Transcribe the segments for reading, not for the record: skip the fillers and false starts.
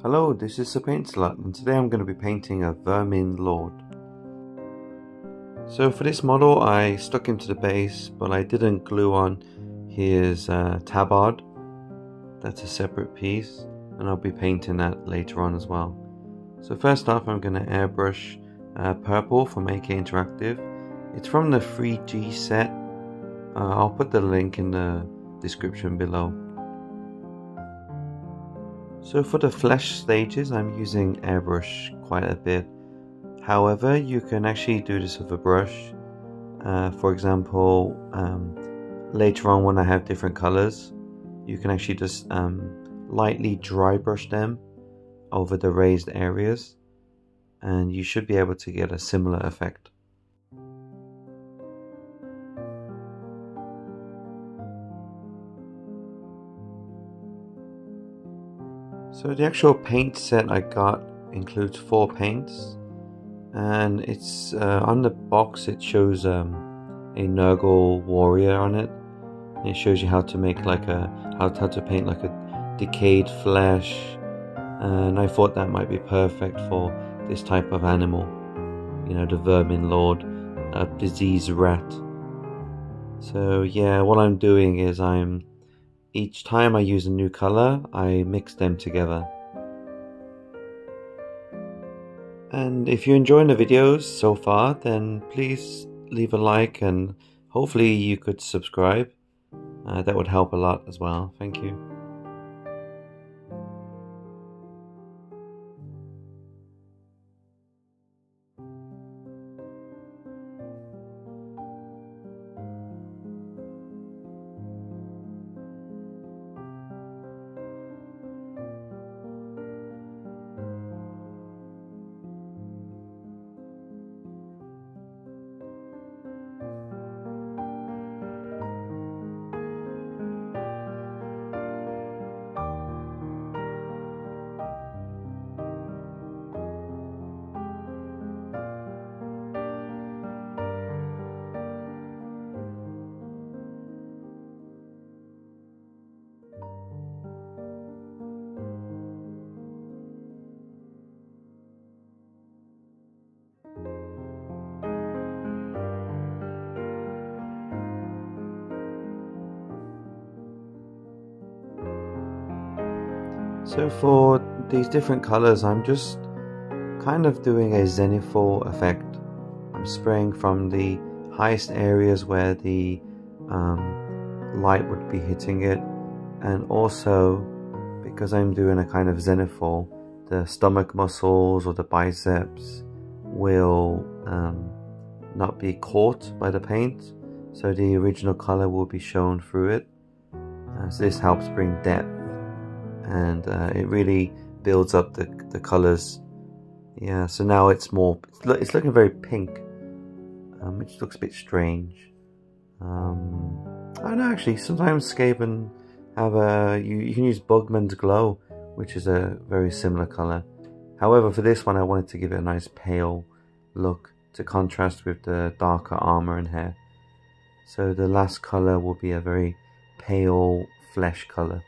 Hello, this is the Paint Slot, and today I'm going to be painting a Verminlord. So for this model I stuck him to the base, but I didn't glue on his tabard. That's a separate piece, and I'll be painting that later on as well. So first off, I'm going to airbrush Purple from AK Interactive. It's from the 3G set. I'll put the link in the description below. So for the flesh stages, I'm using airbrush quite a bit. However, you can actually do this with a brush. For example, later on when I have different colors, you can actually just lightly dry brush them over the raised areas, and you should be able to get a similar effect. So the actual paint set I got includes 4 paints, and it's on the box it shows a Nurgle warrior on it. And it shows you how to make like how to paint like a decayed flesh, and I thought that might be perfect for this type of animal, you know, the Verminlord, a disease rat. So yeah, what I'm doing is each time I use a new color, I mix them together. And if you're enjoying the videos so far, then please leave a like, and hopefully you could subscribe. That would help a lot as well. Thank you. So for these different colors, I'm just kind of doing a zenithal effect. I'm spraying from the highest areas where the light would be hitting it, and also because I'm doing a kind of zenithal, the stomach muscles or the biceps will not be caught by the paint, so the original color will be shown through it. So this helps bring depth, and it really builds up the colors. Yeah, so now it's looking very pink, which looks a bit strange. I don't know, actually sometimes Skaven have you can use Bugman's Glow, which is a very similar color. However, for this one I wanted to give it a nice pale look to contrast with the darker armor and hair. So the last color will be a very pale flesh color.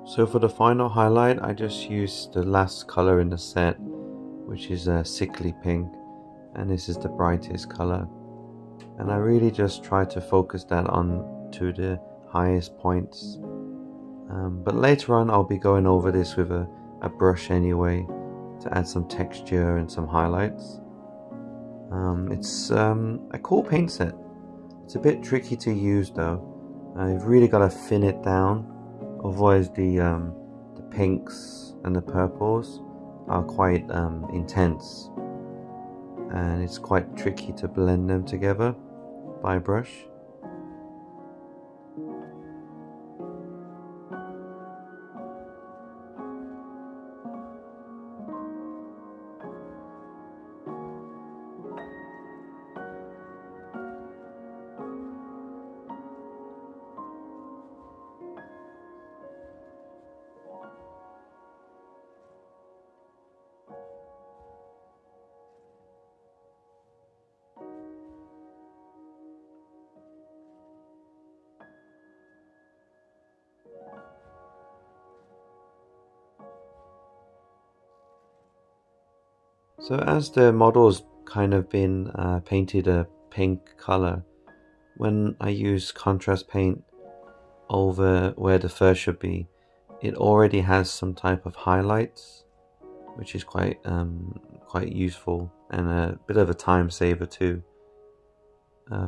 So for the final highlight, I just used the last color in the set, which is a sickly pink, and this is the brightest color. And I really just try to focus that on to the highest points. But later on I'll be going over this with a brush anyway to add some texture and some highlights. It's a cool paint set. It's a bit tricky to use though. You've really got to thin it down, otherwise the pinks and the purples are quite intense, and it's quite tricky to blend them together by brush. So as the model's kind of been painted a pink color, when I use contrast paint over where the fur should be, it already has some type of highlights, which is quite useful and a bit of a time saver too.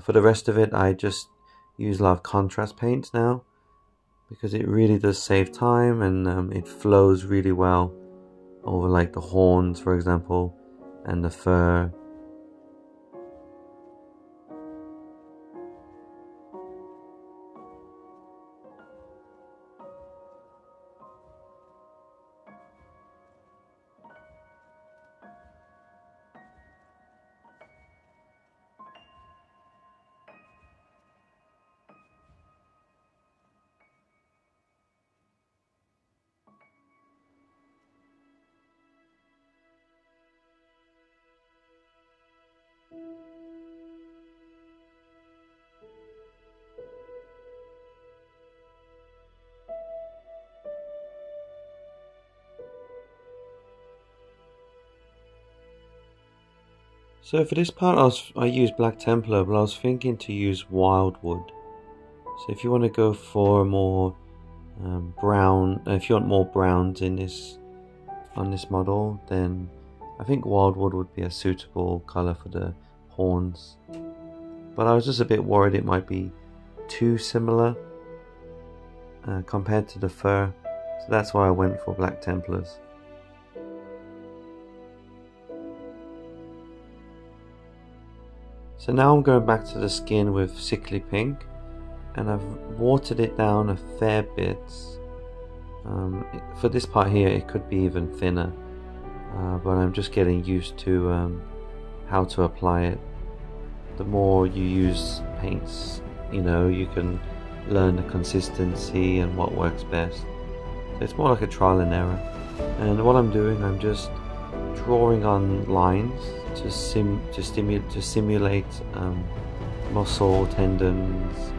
For the rest of it, I just use a lot of contrast paints now, because it really does save time, and it flows really well over like the horns, for example, and the fur. So for this part I used Black Templar, but I was thinking to use Wildwood. So if you want to go for a more brown, if you want more browns in this on this model, then I think Wildwood would be a suitable color for the horns. But I was just a bit worried it might be too similar compared to the fur, so that's why I went for Black Templars. So now I'm going back to the skin with Sickly Pink, and I've watered it down a fair bit. For this part here it could be even thinner, but I'm just getting used to how to apply it. The more you use paints, you know, you can learn the consistency and what works best. So it's more like a trial and error. And what I'm doing, I'm just drawing on lines to simulate muscle, tendons,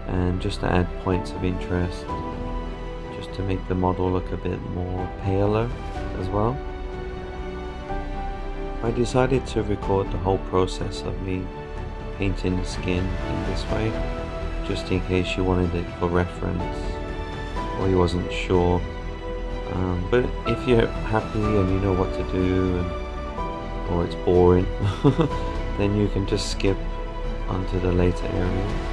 and just to add points of interest, just to make the model look a bit more paler as well. I decided to record the whole process of me painting the skin in this way, just in case you wanted it for reference or you wasn't sure. But if you're happy and you know what to do, or it's boring, then you can just skip onto the later area.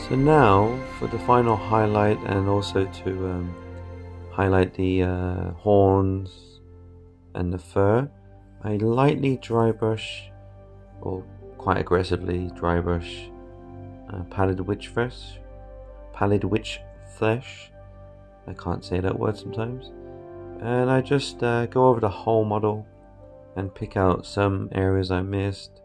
So now for the final highlight, and also to highlight the horns and the fur, I lightly dry brush, or quite aggressively dry brush, Pallid Wych flesh. I can't say that word sometimes. And I just go over the whole model and pick out some areas I missed,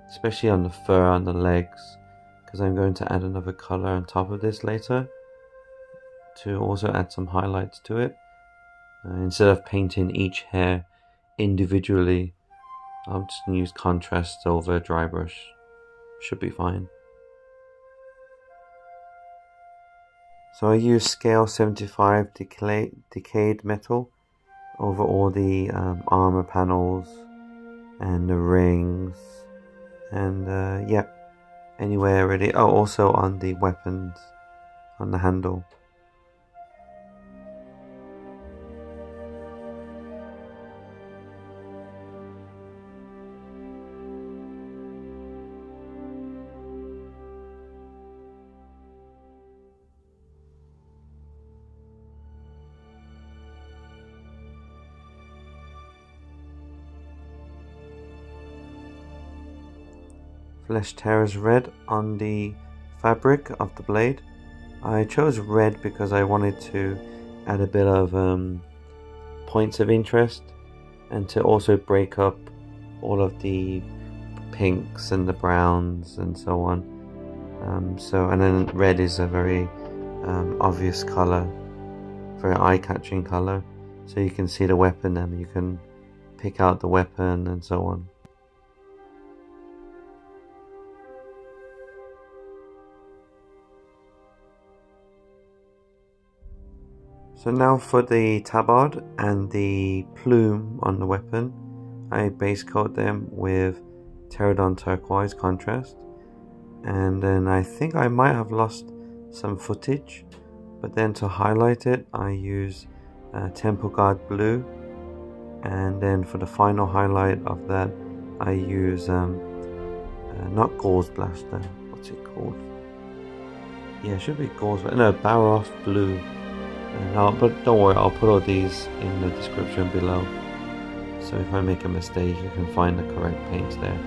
especially on the fur, on the legs, because I'm going to add another color on top of this later to also add some highlights to it. Instead of painting each hair individually, I'll just use contrast over dry brush. Should be fine. So I use scale 75 decayed metal over all the armor panels and the rings, and yeah, anywhere really. Oh, also on the weapons, on the handle. Flesh Terra's red on the fabric of the blade. I chose red because I wanted to add a bit of points of interest, and to also break up all of the pinks and the browns and so on. And then red is a very obvious color, very eye-catching color, so you can see the weapon and you can pick out the weapon and so on. So now for the tabard and the plume on the weapon, I base coat them with Terradon Turquoise contrast, and then I think I might have lost some footage, but then to highlight it I use Temple Guard blue, and then for the final highlight of that I use not Gauze Blaster, what's it called? Yeah, it should be Gauze, no, Baroth blue. But don't worry, I'll put all these in the description below, so if I make a mistake you can find the correct paints there.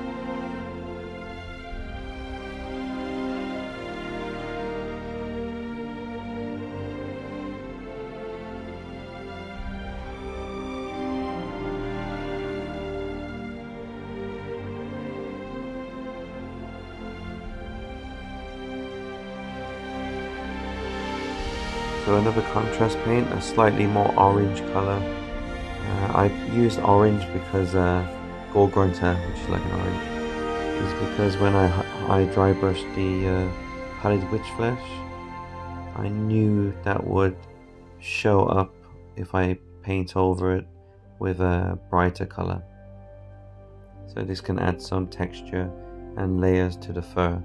So another contrast paint, a slightly more orange color. I used orange because Gore-Grunta, which is like an orange, is because when I dry brushed the Pallid Wych flesh, I knew that would show up if I paint over it with a brighter color. So this can add some texture and layers to the fur.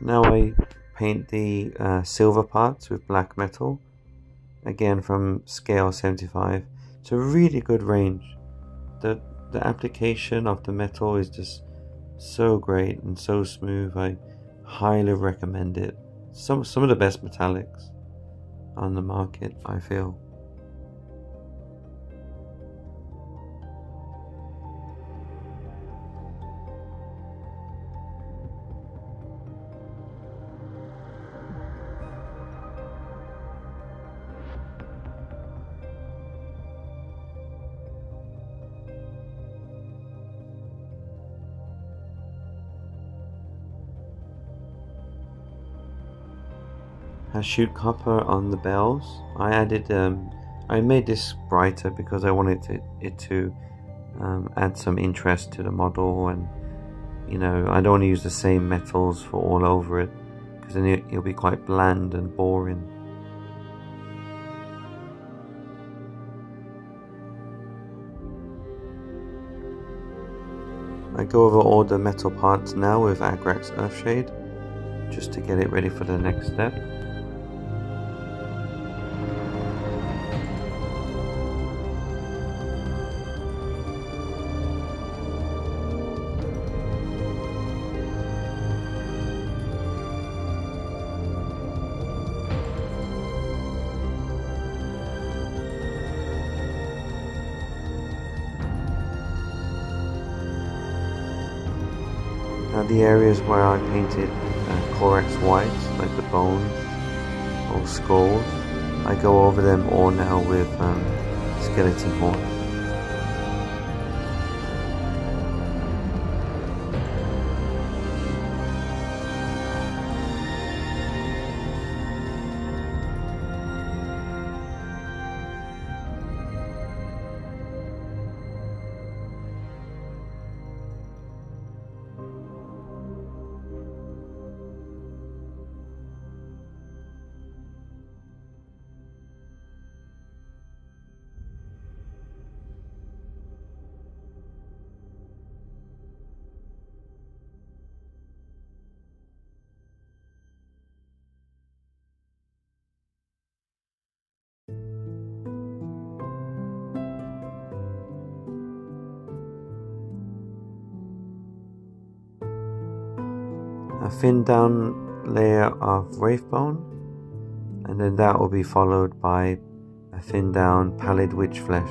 Now I paint the silver parts with black metal, again from scale 75. It's a really good range. The the application of the metal is just so great and so smooth. I highly recommend it. Some of the best metallics on the market, I feel. I shoot copper on the bells. I made this brighter because I wanted it to add some interest to the model, and you know, I don't want to use the same metals for all over it, because then it'll be quite bland and boring. I go over all the metal parts now with Agrax Earthshade, just to get it ready for the next step. Now the areas where I painted Corax White, like the bones or skulls, I go over them all now with skeleton horn. A thin down layer of Wraithbone, and then that will be followed by a thin down Pallid Witch Flesh.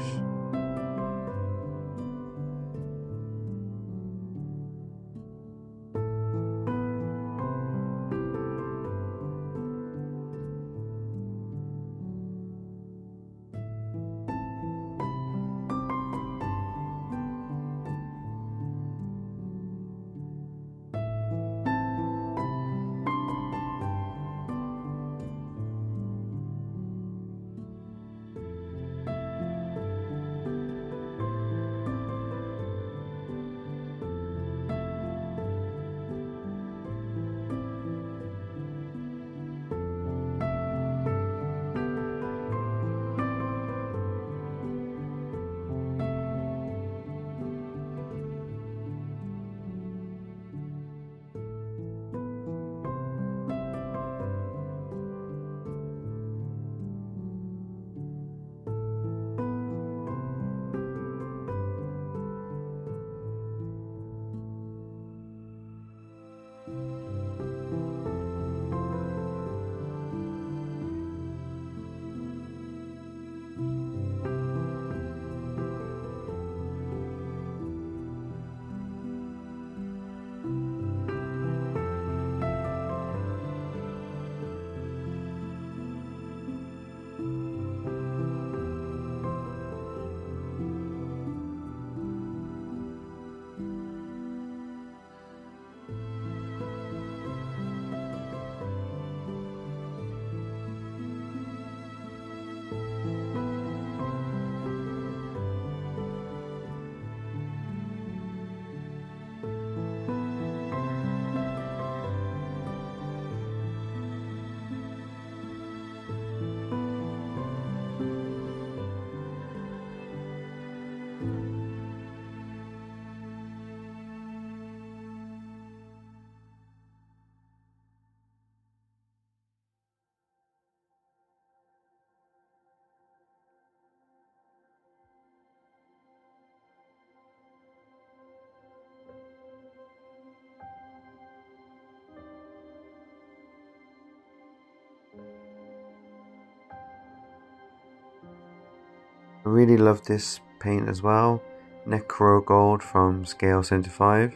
I really love this paint as well, Necro Gold from Scale 75.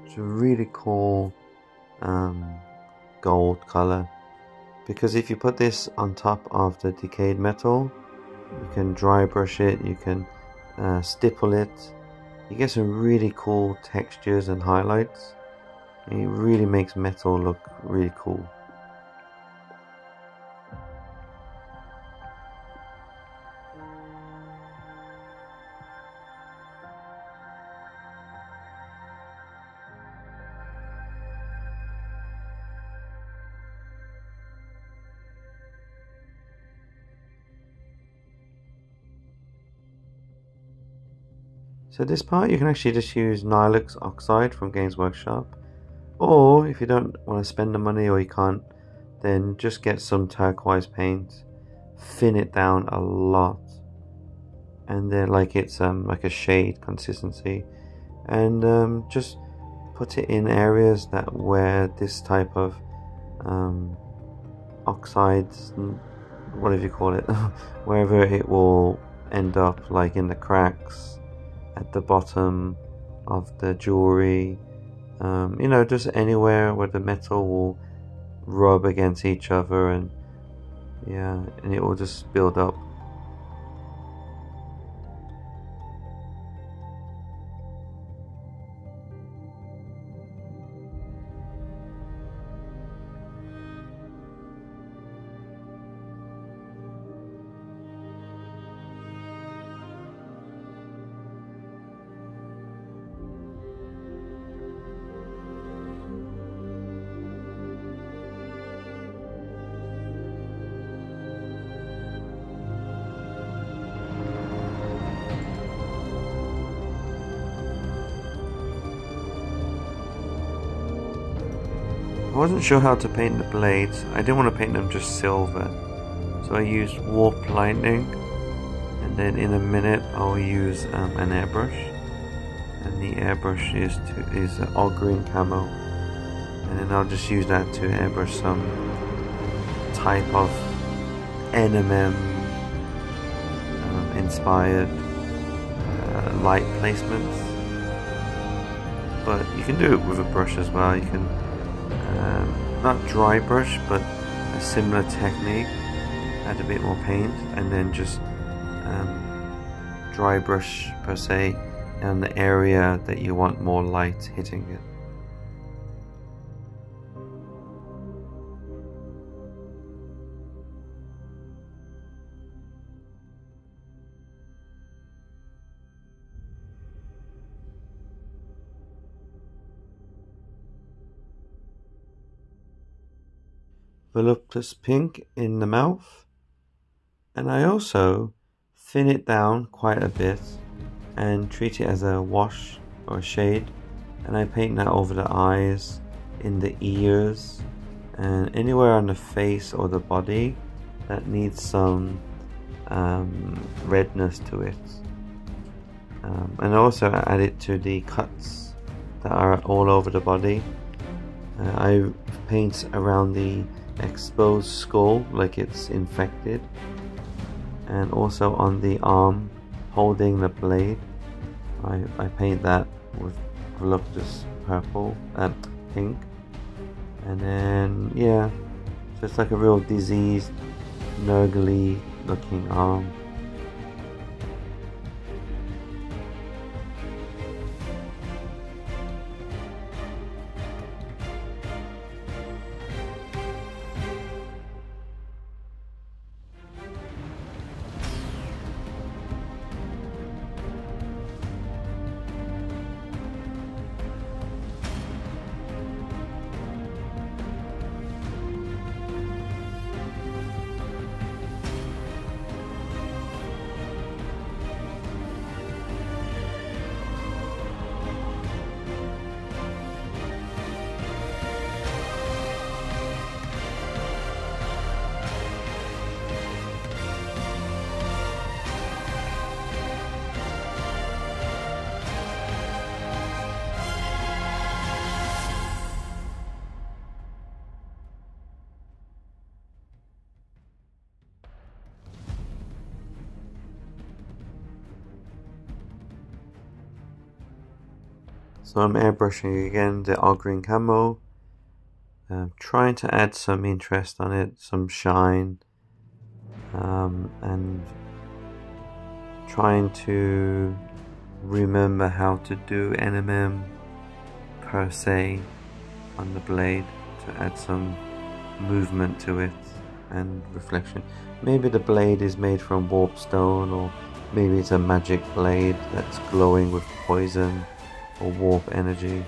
It's a really cool gold color, because if you put this on top of the Decayed Metal, you can dry brush it, you can stipple it, you get some really cool textures and highlights. It really makes metal look really cool. So this part you can actually just use Nihilux Oxide from Games Workshop, or if you don't want to spend the money or you can't, then just get some turquoise paint, thin it down a lot, and then like it's like a shade consistency, and just put it in areas that where this type of oxides, whatever you call it, wherever it will end up, like in the cracks, at the bottom of the jewelry, you know, just anywhere where the metal will rub against each other, and yeah, and it will just build up. I wasn't sure how to paint the blades. I didn't want to paint them just silver, so I used Warp Lightning, and then in a minute I'll use an airbrush, and the airbrush is Ogryn Camo, and then I'll just use that to airbrush some type of NMM inspired light placements, but you can do it with a brush as well. You can not dry brush, but a similar technique, add a bit more paint, and then just dry brush per se on the area that you want more light hitting it. Volupus Pink in the mouth, and I also thin it down quite a bit and treat it as a wash or a shade, and I paint that over the eyes, in the ears, and anywhere on the face or the body that needs some redness to it, and also add it to the cuts that are all over the body. I paint around the exposed skull like it's infected, and also on the arm holding the blade. I paint that with Volupus Pink, and then yeah, so it's like a real diseased, nurgly looking arm. So I'm airbrushing again the Ogryn Camo, trying to add some interest on it, some shine, and trying to remember how to do NMM per se on the blade to add some movement to it and reflection. Maybe the blade is made from warp stone, or maybe it's a magic blade that's glowing with poison or warp energy.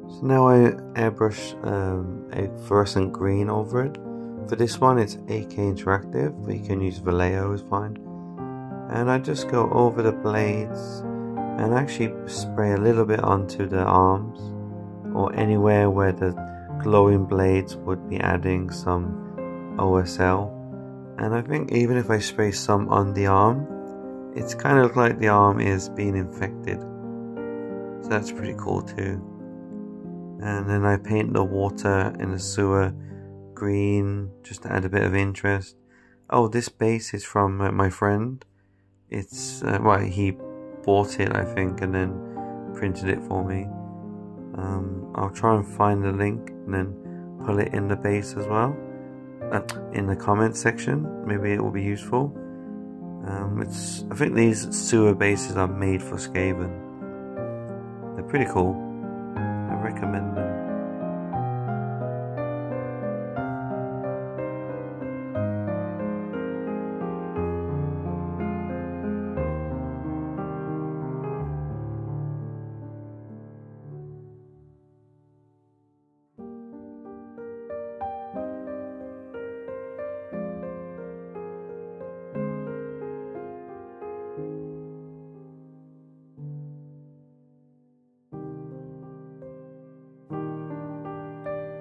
So now I airbrush a fluorescent green over it. For this one it's AK interactive, but you can use Vallejo is fine. And I just go over the blades and actually spray a little bit onto the arms or anywhere where the glowing blades would be adding some OSL. And I think even if I spray some on the arm, it's kind of like the arm is being infected. So that's pretty cool too. And then I paint the water in the sewer green just to add a bit of interest. Oh, this base is from my friend. It's well, he bought it I think and then printed it for me. I'll try and find the link and then put it in the base as well, in the comment section. Maybe it will be useful. I think these sewer bases are made for Skaven. They're pretty cool. I recommend them.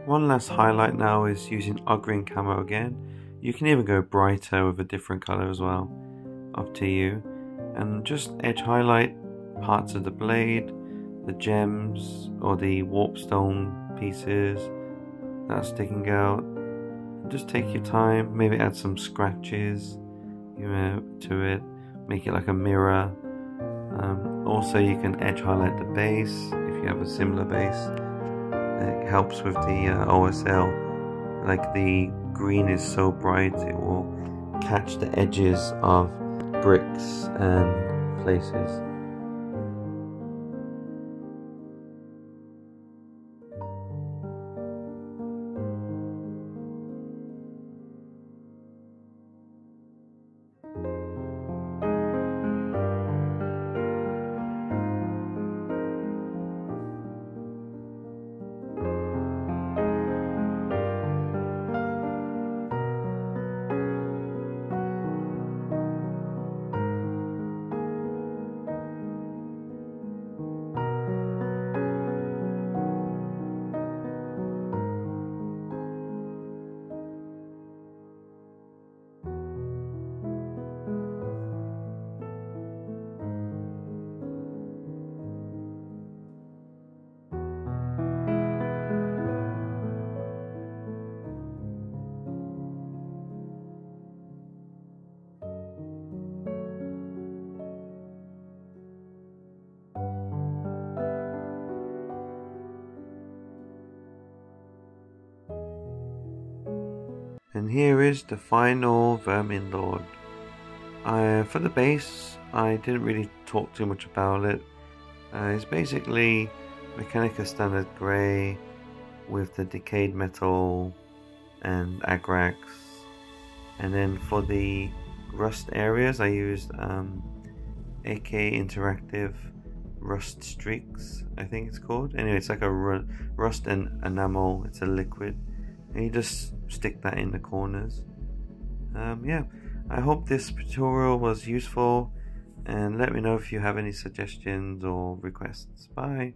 One last highlight now is using Ogryn Camo again. You can even go brighter with a different colour as well, up to you. And just edge highlight parts of the blade, the gems or the warpstone pieces that are sticking out. Just take your time, maybe add some scratches to it, make it like a mirror. Also you can edge highlight the base if you have a similar base. It helps with the OSL, like the green is so bright it will catch the edges of bricks and places. here is the final Verminlord. For the base, I didn't really talk too much about it. It's basically Mechanicus standard grey with the Decayed Metal and Agrax. And then for the rust areas, I used AK Interactive Rust Streaks, I think it's called. Anyway, it's like a rust and enamel. It's a liquid, and you just stick that in the corners. Yeah, I hope this tutorial was useful, and let me know if you have any suggestions or requests. Bye.